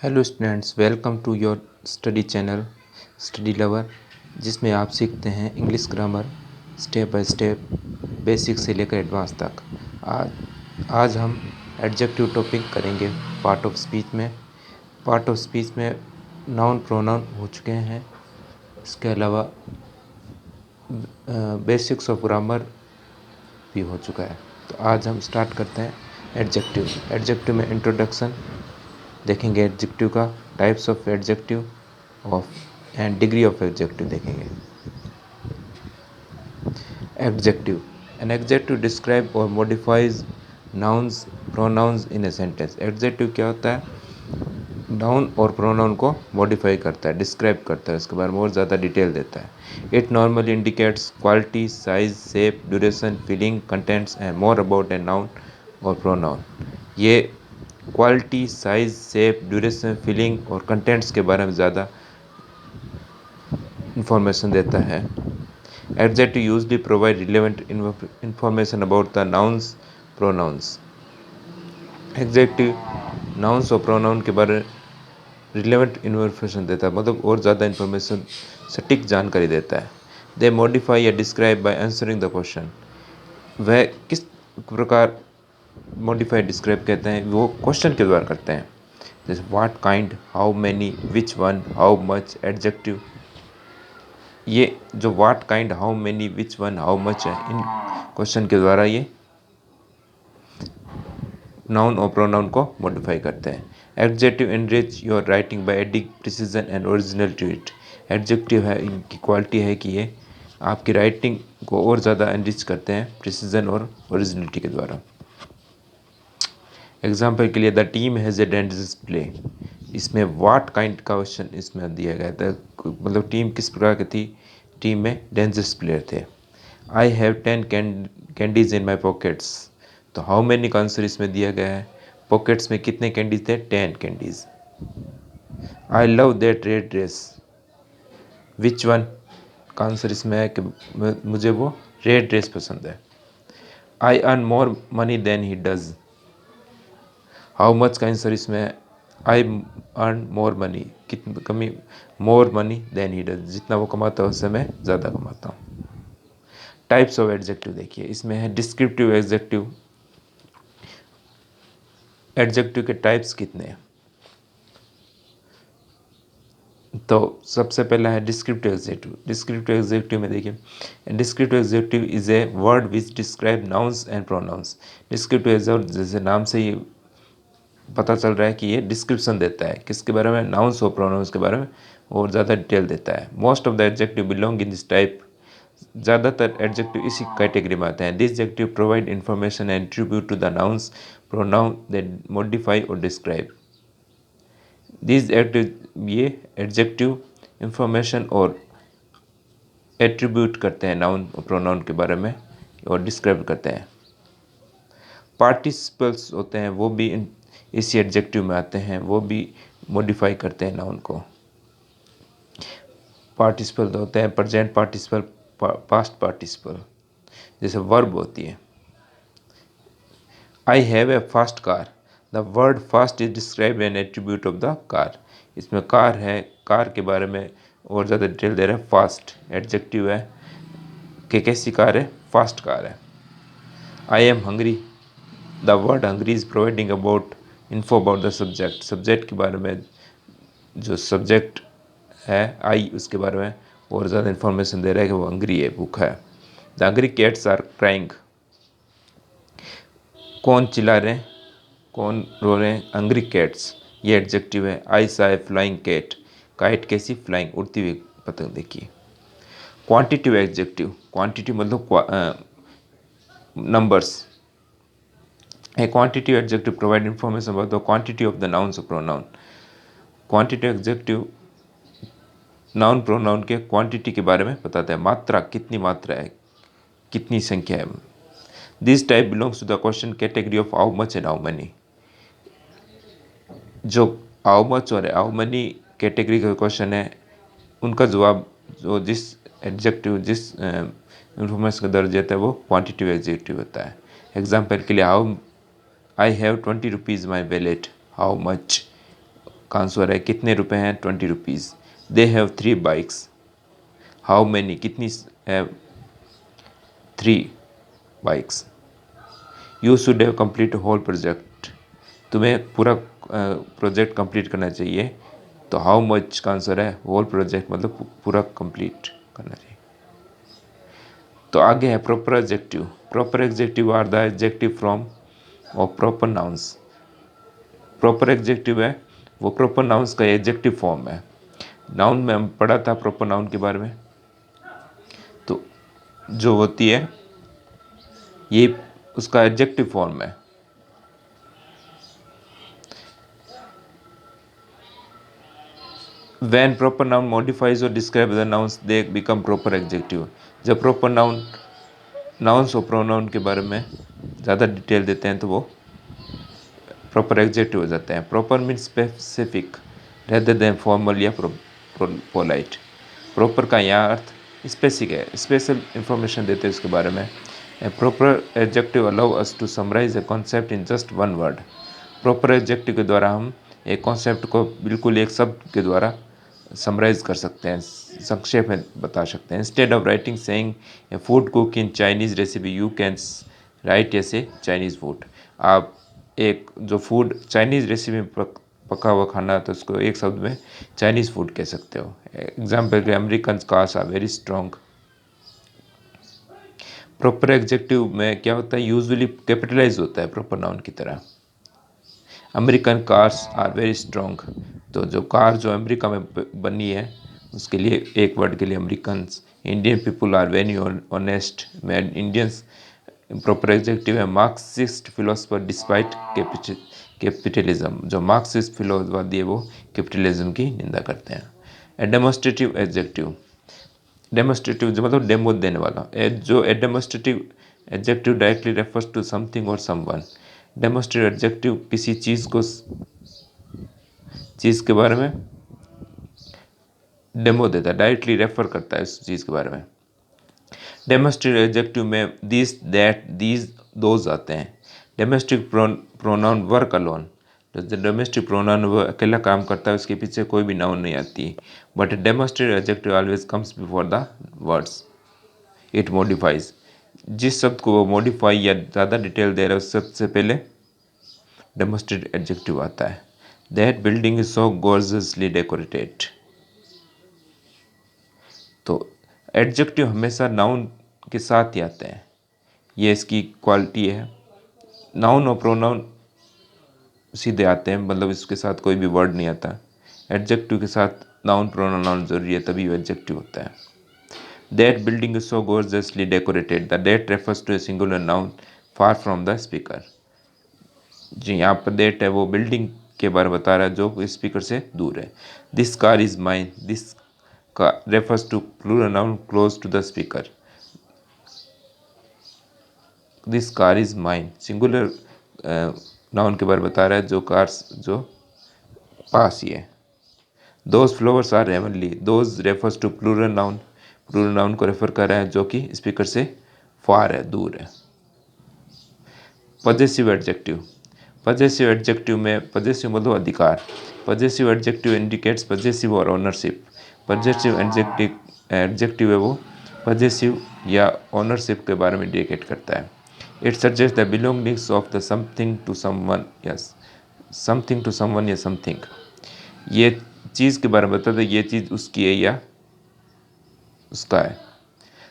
Hello students, welcome to your study channel study lover, जिसमें आप सीखते हैं English grammar step by step, basic से लेकर एडवांस तक। आज हम एडजेक्टिव टॉपिक करेंगे पार्ट ऑफ स्पीच में। पार्ट ऑफ स्पीच में नाउन प्रोनाउन हो चुके हैं, इसके अलावा बेसिक्स ऑफ ग्रामर भी हो चुका है। तो आज हम स्टार्ट करते हैं एडजेक्टिव। एडजेक्टिव में इंट्रोडक्शन देखेंगे, एडजेक्टिव का types of adjective of and degree of adjective देखेंगे। एडजेक्टिव, एन एडजेक्टिव डिस्क्राइब और modifies nouns pronouns in a sentence. Adjective क्या होता है? नाउन और प्रोनाउन को मॉडिफाई करता है, डिस्क्राइब करता है, उसके बारे में और ज़्यादा डिटेल देता है। It normally indicates quality, size, shape, duration, feeling, contents and more about a noun और प्रोनाउन। ये quality, size, shape, duration, feeling और कंटेंट्स के बारे में ज़्यादा इंफॉर्मेशन देता है। Adjective usually provide relevant information about the nouns pronouns. Adjective nouns और प्रोनाउन के बारे में रिलेवेंट इन्फॉर्मेशन देता है, मतलब और ज़्यादा इंफॉर्मेशन, सटीक जानकारी देता है। दे मॉडिफाई या describe by answering the question. वह किस प्रकार मॉडिफाई डिस्क्राइब कहते हैं, वो क्वेश्चन के द्वारा करते हैं, जैसे what kind, how many, which one, how much. Adjective ये जो what kind, how many, which one, how much है, इन क्वेश्चन के द्वारा ये नाउन और प्रोनाउन को मॉडिफाई करते हैं। Adjective enrich your writing by adding precision and original to it. Adjective है, इनकी क्वालिटी है कि ये आपकी राइटिंग को और ज़्यादा एनरिच करते हैं प्रिसीजन और ओरिजिनलिटी के द्वारा। एग्जाम्पल के लिए, the team has a dangerous play. इसमें व्हाट काइंड का क्वेश्चन इसमें दिया गया था, मतलब टीम किस प्रकार की थी, टीम में डेंजरस प्लेयर थे। I have 10 candies in my pockets, तो हाउ मैनी का आंसर इसमें दिया गया है, पॉकेट्स में कितने कैंडीज थे, 10 candies. I love that red dress, which one का आंसर इसमें है कि मुझे वो रेड ड्रेस पसंद है। I earn more money than he does, how much का आंसर इसमें है, आई अर्न मोर मनी, कितनी कमी, more money than he does, जितना वो कमाता है उससे मैं ज़्यादा कमाता हूँ। टाइप्स ऑफ एडजेक्टिव देखिए, इसमें है डिस्क्रिप्टिव एडजेक्टिव। एडजेक्टिव के टाइप्स कितने हैं, तो सबसे पहला है डिस्क्रिप्टिव एडजेक्टिव। डिस्क्रिप्टिव एडजेक्टिव में देखिए, descriptive adjective is a word which describe nouns and pronouns. Descriptive adjective जैसे नाम से ही पता चल रहा है कि ये डिस्क्रिप्शन देता है, किसके बारे में, नाउन्स और प्रोनाउंस के बारे में और ज़्यादा डिटेल देता है। Most of the adjective belong in this type, ज़्यादातर एडजेक्टिव इसी कैटेगरी में आते हैं। This adjective provide information and attribute to the nouns pronoun that modify और डिस्क्राइब। दिस एडजेक्टिव, ये एडजेक्टिव इंफॉर्मेशन और एट्रीब्यूट करते हैं नाउन और प्रोनाउन के बारे में और डिस्क्राइब करते हैं। पार्टिसिपल्स होते हैं, वो भी इसी एडजेक्टिव में आते हैं, वो भी मॉडिफाई करते हैं नाउन को। पार्टिसिपल होते हैं प्रेजेंट पार्टिसिपल, पास्ट पार्टिसिपल, जैसे वर्ब होती है। I have a fast car, the word fast is describe N attribute of the car. इसमें कार है, कार के बारे में और ज़्यादा डिटेल दे रहा है। फास्ट एडजेक्टिव है कि कैसी कार है, फास्ट कार है। I am hungry, the word hungry is providing about info about the subject. Subject के बारे में, जो सब्जेक्ट है आई, उसके बारे में और ज़्यादा इन्फॉर्मेशन दे रहा है कि वो हंग्री है, भूखा है। The hungry cats are crying, कौन चिल्ला रहे हैं, कौन रो रहे हैं, हंग्री कैट्स, ये एडजेक्टिव है। I saw a flying cat, kite कैसी, फ्लाइंग, उड़ती हुई पतंग देखिए। क्वांटिटिव एडजेक्टिव, क्वांटिटी मतलब numbers. A quantitative adjective provide information about the quantity of the nouns और pronoun. Quantitative adjective noun pronoun के क्वांटिटी के बारे में बताता है, मात्रा, कितनी मात्रा है, कितनी संख्या है। This type belongs to the question category of how much and how money. जो हाउ मच और हाउ मनी कैटेगरी का क्वेश्चन है, उनका जवाब जो जिस एडजेक्टिव, जिस इंफॉर्मेशन का दर्ज देता है, वो क्वांटिटिव एडजेक्टिव होता है। एग्जाम्पल के लिए, how I have 20 rupees my wallet, how much, का आंसर है कितने रुपए हैं, 20 rupees. They have 3 bikes, how many, कितनी है, 3 bikes. You should have complete whole project, तुम्हें पूरा प्रोजेक्ट कंप्लीट करना चाहिए। तो हाउ मच का आंसर है होल प्रोजेक्ट, मतलब पूरा कंप्लीट करना चाहिए। तो आगे है proper adjective. Proper adjective are the adjective from of proper nouns. Proper adjective है वो प्रॉपर नाउन्स का एडजेक्टिव फॉर्म है। नाउन में हम पढ़ा था प्रॉपर नाउन के बारे में, तो जो होती है ये उसका एडजेक्टिव फॉर्म है। When proper noun modifies or describes the nouns, they become proper adjective। जब proper noun nouns और pronoun के बारे में ज़्यादा डिटेल देते हैं तो वो proper adjective हो जाते हैं। Proper means specific rather than formal या polite। Proper का यहाँ अर्थ स्पेसिफिक है, स्पेशल इंफॉर्मेशन देते हैं उसके बारे में। A proper adjective allow us to summarize a concept in just one word। Proper adjective के द्वारा हम एक कॉन्सेप्ट को बिल्कुल एक शब्द के द्वारा समराइज कर सकते हैं, संक्षेप में बता सकते हैं। Instead of writing saying A food cook in Chinese recipe, you can write ऐसे चाइनीज़ फूड। आप एक जो फूड चाइनीज़ रेसिपी में पका हुआ खाना है तो उसको एक शब्द में चाइनीज़ फूड कह सकते हो। एग्जाम्पल के American cars are very strong. Proper adjective में क्या होता है, यूजुअली कैपिटलाइज होता है प्रॉपर नाउन की तरह। American cars are very strong, तो जो कार जो अमेरिका में बनी है उसके लिए एक वर्ड के लिए Americans. Indian people are very honest, में इंडियंस प्रॉपर एडजेक्टिव है। मार्क्सिस्ट फिलोसफर डिस्पाइट कैपिटलिज्म, जो मार्क्सिस्ट फिलोसफर है वो कैपिटलिज्म की निंदा करते हैं। ए डेमोस्ट्रेटिव एडजेक्टिव, डेमोस्ट्रेटिव जो मतलब डेमो देने वाला, जो a demonstrative adjective directly refers to something और समवन। डेमोस्ट्रेटिव एडजेक्टिव किसी चीज़ के बारे में डेमो देता है, डायरेक्टली रेफर करता है उस चीज़ के बारे में। डेमोस्ट्रेटिव एडजेक्टिव में दिस, दैट, दीज, दोज आते हैं। डोमेस्टिक प्रोनाउन वर्क अलोन, जो डोमेस्टिक प्रोनाउन वो अकेला काम करता है, उसके पीछे कोई भी नाउन नहीं आती। But demonstrative adjective always comes before the words it modifies. जिस शब्द को वो मॉडिफाई या ज़्यादा डिटेल दे रहा है उस शब्द से पहले डेमोस्ट्रेटिव एडजेक्टिव आता है। That building is so gorgeously decorated. तो एडजेक्टिव हमेशा नाउन के साथ ही आते हैं, ये इसकी क्वालिटी है। नाउन और प्रोनाउन सीधे आते हैं, मतलब इसके साथ कोई भी वर्ड नहीं आता। एडजेक्टिव के साथ नाउन प्रोनाउन जरूरी है, तभी वो एडजेक्टिव होता है। That building is so gorgeously decorated, the that refers to a singular noun far from the speaker. जी यहाँ पर दैट है वो बिल्डिंग के बारे में बता रहा है जो स्पीकर से दूर है। This car is mine, this का refers to plural noun close to the speaker. This car is mine singular noun के बारे में बता रहा है जो कार्स जो पास ही है। Those flowers are heavenly, those refers to plural noun को रेफर कर रहा है जो कि स्पीकर से फार है, दूर है। पजेसिव एडजेक्टिव, पजेसिव एडजेक्टिव में पजेसिव मतलब अधिकार। पजेसिव एडजेक्टिव इंडिकेट्स पजेसिव और ओनरशिप। पजेसिव एडजेक्टिव है वो पजेसिव या ओनरशिप के बारे में इंडिकेट करता है। It suggest the belongings of the something to someone, yes something to someone या समथिंग, ये चीज़ के बारे में बताता है ये चीज़ उसकी है या उसका है।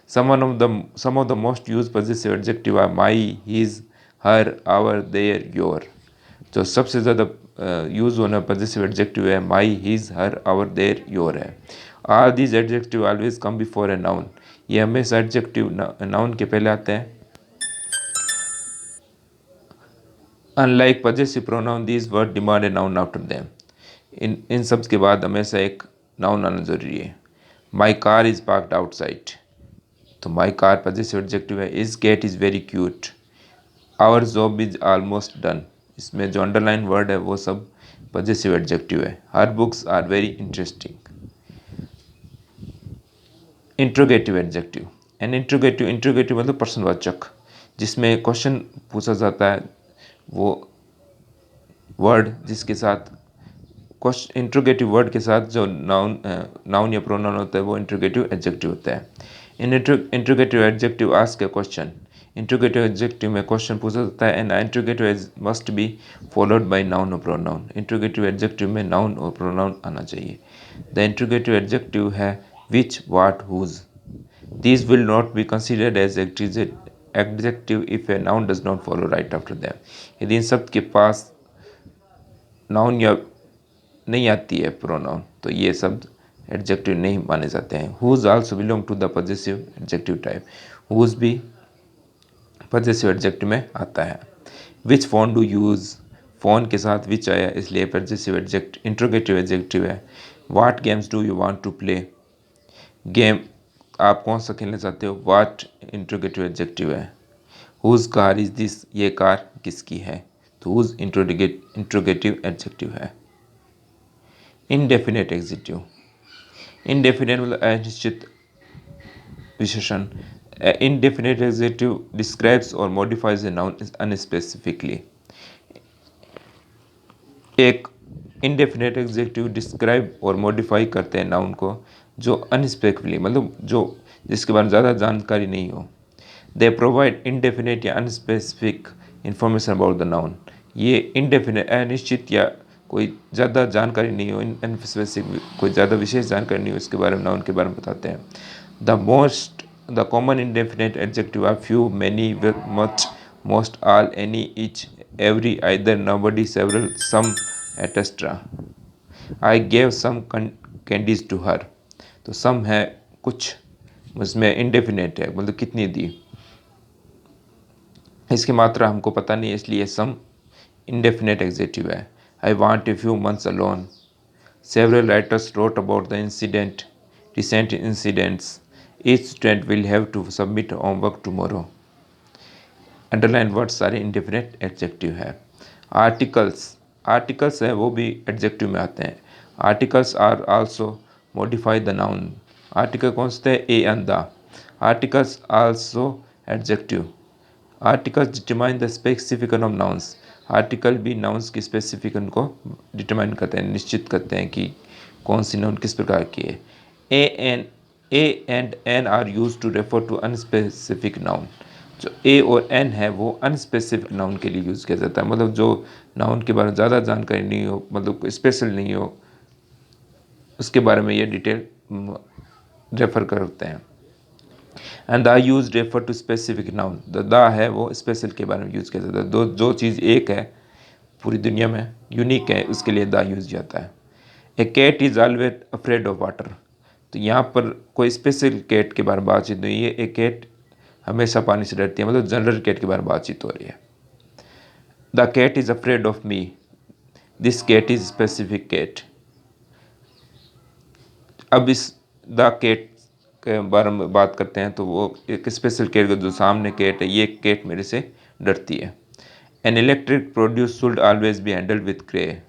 Some of the most used possessive adjective are my, his, her, our, their, your। जो सबसे ज़्यादा यूज़ होना पॉजिटिव एडजेक्टिव है my, his, her, our, their, your है। All these adjective always come before a noun, ये हमेशा adjective noun के पहले आते हैं। Unlike possessive pronoun, these words demand a noun after them। इन सब के बाद हमेशा एक नाउन आना जरूरी है। My car is parked outside, तो माई कार पॉजिटिव एडजेक्टिव है। Is cat is very cute, our job is almost done, इसमें जो अंडरलाइन वर्ड है वो सब पॉजिटिव एडजेक्टिव है। Her books are very interesting. Interrogative adjective, an interrogative मतलब प्रश्नवाचक, जिसमें क्वेश्चन पूछा जाता है, वो वर्ड जिसके साथ क्वेश्चन इंट्रोगेटिव वर्ड के साथ जो नाउन या प्रोनाउन होता है वो इंट्रोगेटिव एडजेक्टिव होता है। In interrogative adjective ask a question. Interrogative adjective में क्वेश्चन पूछा जाता है and interrogative must be followed by noun और प्रोनाउन। इंट्रोगेटिव एडजेक्टिव में नाउन और प्रोनाउन आना चाहिए। द इंट्रोगेटिव एडजेक्टिव है which, what, whose. These will not be considered as adjective if a noun does not follow right after them. यदि इन शब्द के पास noun या नहीं आती है प्रोनाउन तो ये शब्द एडजेक्टिव नहीं माने जाते हैं। Whose also belong to the possessive adjective type. Whose भी पॉजेसिव एडजेक्टिव में आता है। Which phone do use, phone के साथ विच आया इसलिए पॉजेसिव इंट्रोगेटिव एडजेक्टिव है। What games do you want to play, game आप कौन सा खेलना चाहते हो, व्हाट इंट्रोगेटिव एडजेक्टिव है। हुज कार इज दिस, ये कार किसकी है, तो हुज इंट्रोगेटिव एडजेक्टिव है। इनडेफिनेट एडजेक्टिव, इनडेफिनेट मतलब अनिश्चित विशेषण। इनडेफिनेट एडजेक्टिव डिस्क्राइब्स और मॉडिफाइज ए नाउन अनस्पेसिफिकली। एक इनडेफिनेट एडजेक्टिव डिस्क्राइब और मॉडिफाई करते हैं नाउन को जो अनस्पेसिफिकली मतलब जो जिसके बारे में ज़्यादा जानकारी नहीं हो। दे प्रोवाइड इनडेफिनेट या unspecific information about the noun. ये इनडेफिनेट अनिश्चित या कोई ज़्यादा जानकारी नहीं हो, अनस्पेसिफिक कोई ज़्यादा विशेष जानकारी नहीं हो इसके बारे में, नाउन के बारे में बताते हैं। The common indefinite adjective are few, many, much, most, all, any, each, every, either, nobody, several, some, etcetera. I gave some candies to her, तो सम है कुछ, उसमें इनडेफिनेट है मतलब कितनी दी, इसकी मात्रा हमको पता नहीं है इसलिए सम इनडेफिनेट एडजेक्टिव है। I want a few months alone, several writers wrote about the incident, recent incidents, each student will have to submit homework tomorrow. Underline words सारे इनडेफिनेट एडजेक्टिव है। आर्टिकल्स है वो भी एडजेक्टिव में आते हैं। Articles are also modify the noun. Article कौन सा है, a and the. Articles also adjective. Articles determine the specification of nouns. Article भी नाउन्स की स्पेसिफिकन को डिटरमाइन करते हैं, निश्चित करते हैं कि कौन सी नाउन किस प्रकार की है। A and an are use to refer to unspecific noun. जो ए और एन है वो अनस्पेसिफिक नाउन के लिए यूज़ किया जाता है, मतलब जो नाउन के बारे में ज़्यादा जानकारी नहीं हो, मतलब स्पेशल नहीं हो, उसके बारे में ये डिटेल रेफर करते हैं। And the use refer to specific noun. The है वो स्पेशल के बारे में यूज़ किया जाता है, जो चीज़ एक है पूरी दुनिया में, यूनिक है, उसके लिए द यूज जाता है। A cat is always afraid of water, तो यहाँ पर कोई स्पेशल कैट के बारे में बातचीत नहीं है, एक कैट हमेशा पानी से डरती है, मतलब जनरल कैट के बारे में बातचीत हो रही है। The cat is afraid of me, this cat is specific cat. अब इस द कैट के बारे में बात करते हैं तो वो एक स्पेशल कैट का जो सामने कैट है, ये कैट मेरे से डरती है। An electric produce should always be handled with care.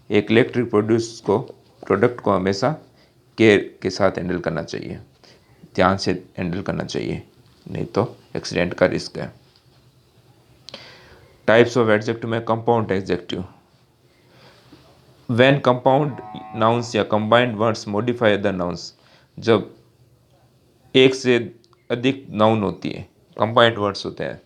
एक इलेक्ट्रिक प्रोडक्ट को हमेशा केयर के साथ हैंडल करना चाहिए, ध्यान से हैंडल करना चाहिए, नहीं तो एक्सीडेंट का रिस्क है। टाइप्स ऑफ एडजेक्टिव में compound adjective. When compound nouns या combined words modify other nouns, जब एक से अधिक नाउन होती है, कंबाइंड वर्ड्स होते हैं,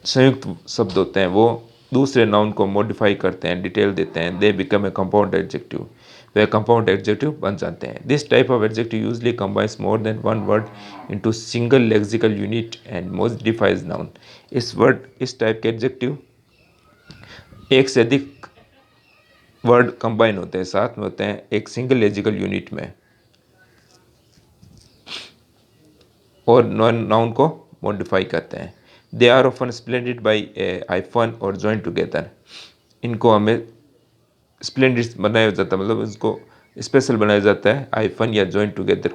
संयुक्त शब्द होते हैं, वो दूसरे नाउन को मॉडिफाई करते हैं, डिटेल देते हैं, they become a compound adjective, way compound adjective बन जाते हैं। This type of adjective usually combines more than one word into single lexical unit and modifies noun. इस टाइप के एडजेक्टिव एक से अधिक वर्ड कंबाइन होते हैं, साथ में होते हैं एक सिंगल लेक्सिकल यूनिट में, और नाउन को मॉडिफाई करते हैं। They are often splendid by hyphen और जॉइन टुगेदर। इनको हमें स्प्लेंडेड बनाया जाता है, मतलब इसको स्पेशल बनाया जाता है हाइफन या join together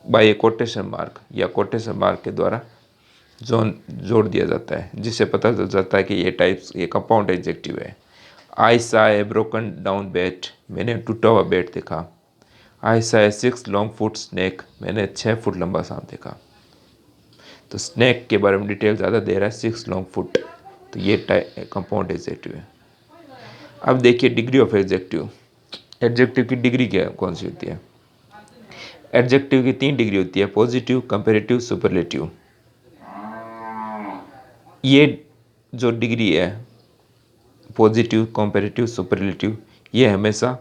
by A quotation mark, या कोटेशन मार्क के द्वारा जोड़ दिया जाता है, जिससे पता चल जाता है कि ये कंपाउंड एडजेक्टिव है। I saw A broken down bed, मैंने टूटा हुआ बेड देखा। आई सा ए 6 लॉन्ग फुट स्नैक, मैंने 6 फुट लंबा सांप देखा। तो स्नैक के बारे में डिटेल ज़्यादा दे रहा है, 6 लॉन्ग फुट, तो ये कंपाउंड एडजेक्टिव है। अब देखिए डिग्री ऑफ एडजेक्टिव। एडजेक्टिव की डिग्री क्या कौन सी होती है? एडजेक्टिव की 3 डिग्री होती है, पॉजिटिव, कंपैरेटिव, सुपरलेटिव। ये जो डिग्री है पॉजिटिव, कंपैरेटिव, सुपरलेटिव, ये हमेशा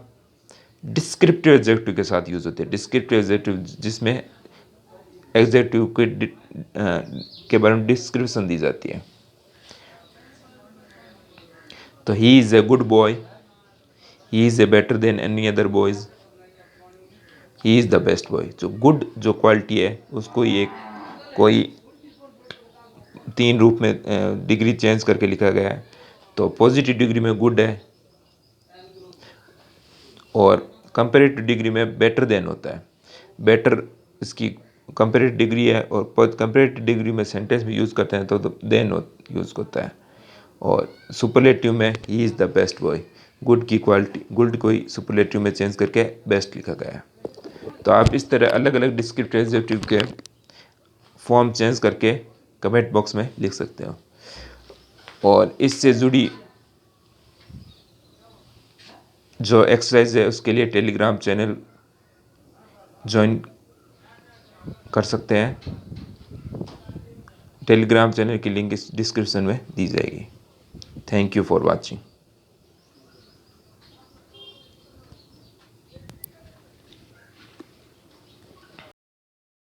डिस्क्रिप्टिव एडजेक्टिव के साथ यूज होते हैं। डिस्क्रिप्टिव एडजेक्टिव जिसमें एडजेक्टिव के बारे में डिस्क्रिप्शन दी जाती है। तो he is a good boy, he is a better than any other boys, he is the best boy. जो गुड जो क्वालिटी है उसको ये कोई 3 रूप में डिग्री चेंज करके लिखा गया है। तो पॉजिटिव डिग्री में गुड है और कंपैरेटिव डिग्री में बेटर देन होता है। बेटर इसकी कंपैरेटिव डिग्री है और कंपैरेटिव डिग्री में सेंटेंस भी यूज़ करते हैं तो देन यूज़ होता है। और सुपरलेटिव में he is the best boy. Good की क्वालिटी, गुड को ही सुपरलेटिव में चेंज करके बेस्ट लिखा गया है। तो आप इस तरह अलग अलग डिस्क्रिप्टिव एडजेक्टिव के फॉर्म चेंज करके कमेंट बॉक्स में लिख सकते हो। और इससे जुड़ी जो एक्सरसाइज है उसके लिए टेलीग्राम चैनल ज्वाइन कर सकते हैं। टेलीग्राम चैनल की लिंक इस डिस्क्रिप्शन में दी जाएगी। Thank you for watching.